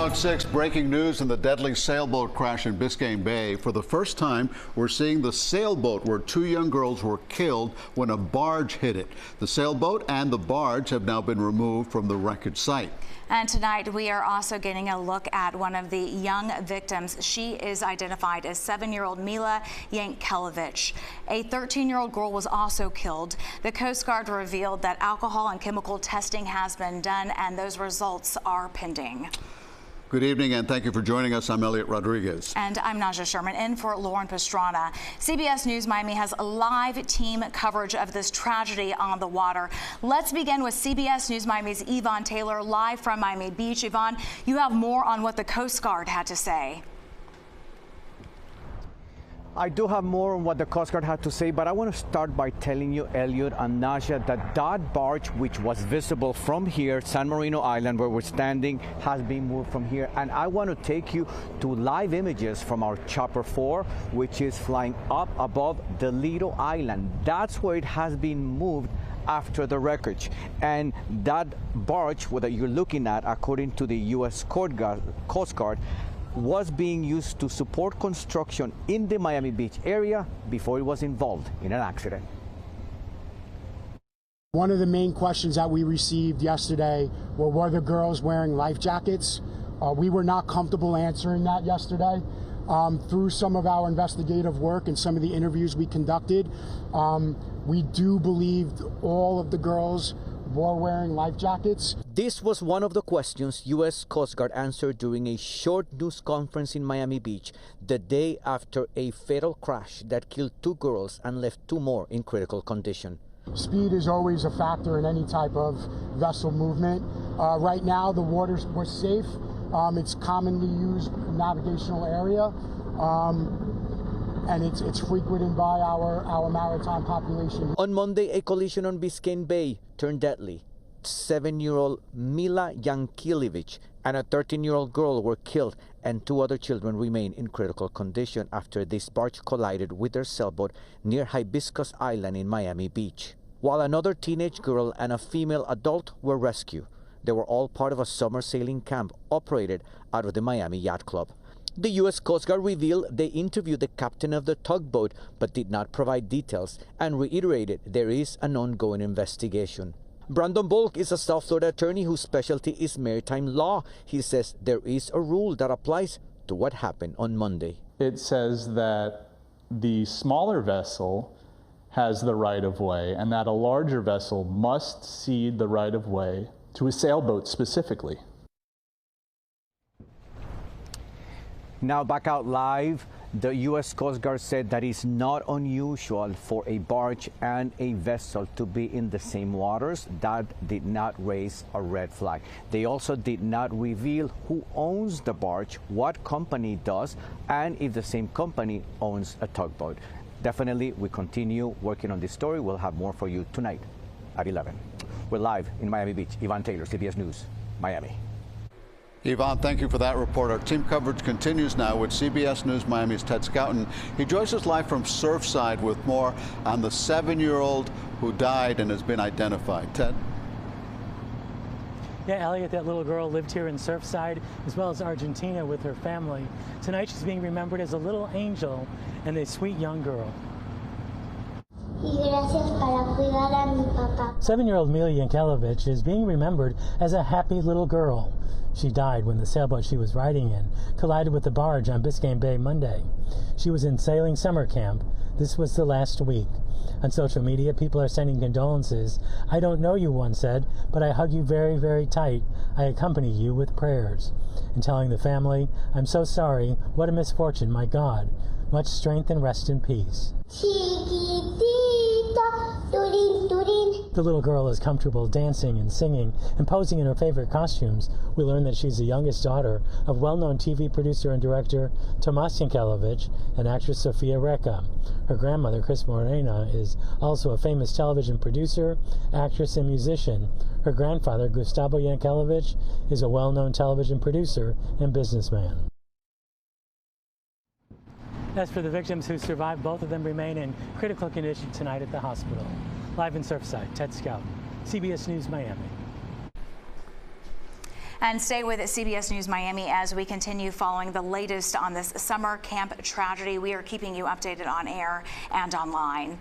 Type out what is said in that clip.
Around 6, breaking news in the deadly sailboat crash in Biscayne Bay. For the first time, we're seeing the sailboat where 2 young girls were killed when a barge hit it. The sailboat and the barge have now been removed from the wreckage site. And tonight we are also getting a look at one of the young victims. She is identified as 7-year-old Mila Yankelevich. A 13-year-old girl was also killed. The Coast Guard revealed that alcohol and chemical testing has been done and those results are pending. Good evening and thank you for joining us. I'm Elliot Rodriguez. And I'm Naja Sherman in for Lauren Pastrana. CBS News Miami has live team coverage of this tragedy on the water. Let's begin with CBS News Miami's Yvonne Taylor live from Miami Beach. Yvonne, you have more on what the Coast Guard had to say. I do have more on what the Coast Guard had to say, but I want to start by telling you, Elliot and Naja, that that barge, which was visible from here, San Marino Island, where we're standing, has been moved from here. And I want to take you to live images from our Chopper 4, which is flying up above the Lido Island. That's where it has been moved after the wreckage. And that barge that you're looking at, according to the U.S. Coast Guard, was being used to support construction in the Miami Beach area before it was involved in an accident. One of the main questions that we received yesterday were the girls wearing life jackets? We were not comfortable answering that yesterday. Through some of our investigative work and some of the interviews we conducted, we do believe all of the girls were wearing life jackets. This was one of the questions U.S. Coast Guard answered during a short news conference in Miami Beach the day after a fatal crash that killed 2 girls and left 2 more in critical condition. Speed is always a factor in any type of vessel movement. Right now, the waters were safe. It's commonly used navigational area. And it's frequented by our maritime population. On Monday, a collision on Biscayne Bay turned deadly. 7-year-old Mila Yankelevich and a 13-year-old girl were killed, and 2 other children remain in critical condition after this barge collided with their sailboat near Hibiscus Island in Miami Beach. While another teenage girl and a female adult were rescued. They were all part of a summer sailing camp operated out of the Miami Yacht Club. The U.S. Coast Guard revealed they interviewed the captain of the tugboat but did not provide details and reiterated there is an ongoing investigation. Brandon Bulk is a South Florida attorney whose specialty is maritime law. He says there is a rule that applies to what happened on Monday. It says that the smaller vessel has the right-of-way and that a larger vessel must cede the right-of-way to a sailboat specifically. Now back out live, the U.S. Coast Guard said that it's not unusual for a barge and a vessel to be in the same waters. That did not raise a red flag. They also did not reveal who owns the barge, what company does, and if the same company owns a tugboat. Definitely, we continue working on this story. We'll have more for you tonight at 11. We're live in Miami Beach. Yvonne Taylor, CBS News, Miami. Yvonne, thank you for that report. Our team coverage continues now with CBS News Miami's Ted Scouten. He joins us live from Surfside with more on the 7-year-old who died and has been identified. Ted? Yeah, Elliot, that little girl lived here in Surfside as well as Argentina with her family. Tonight she's being remembered as a little angel and a sweet young girl. 7-year-old Mila Yankelevich is being remembered as a happy little girl. She died when the sailboat she was riding in collided with the barge on Biscayne Bay Monday. She was in sailing summer camp. This was the last week. On social media, people are sending condolences. "I don't know you," one said, "but I hug you very, very tight. I accompany you with prayers." And telling the family, "I'm so sorry. What a misfortune, my God. Much strength and rest in peace." The little girl is comfortable dancing and singing and posing in her favorite costumes. We learn that she's the youngest daughter of well-known TV producer and director Tomas Yankelevich and actress Sofia Reka. Her grandmother, Chris Morena, is also a famous television producer, actress, and musician. Her grandfather, Gustavo Yankelevich, is a well-known television producer and businessman. As for the victims who survived, both of them remain in critical condition tonight at the hospital. Live in Surfside, Ted Scouten, CBS News, Miami. And stay with CBS News Miami as we continue following the latest on this summer camp tragedy. We are keeping you updated on air and online.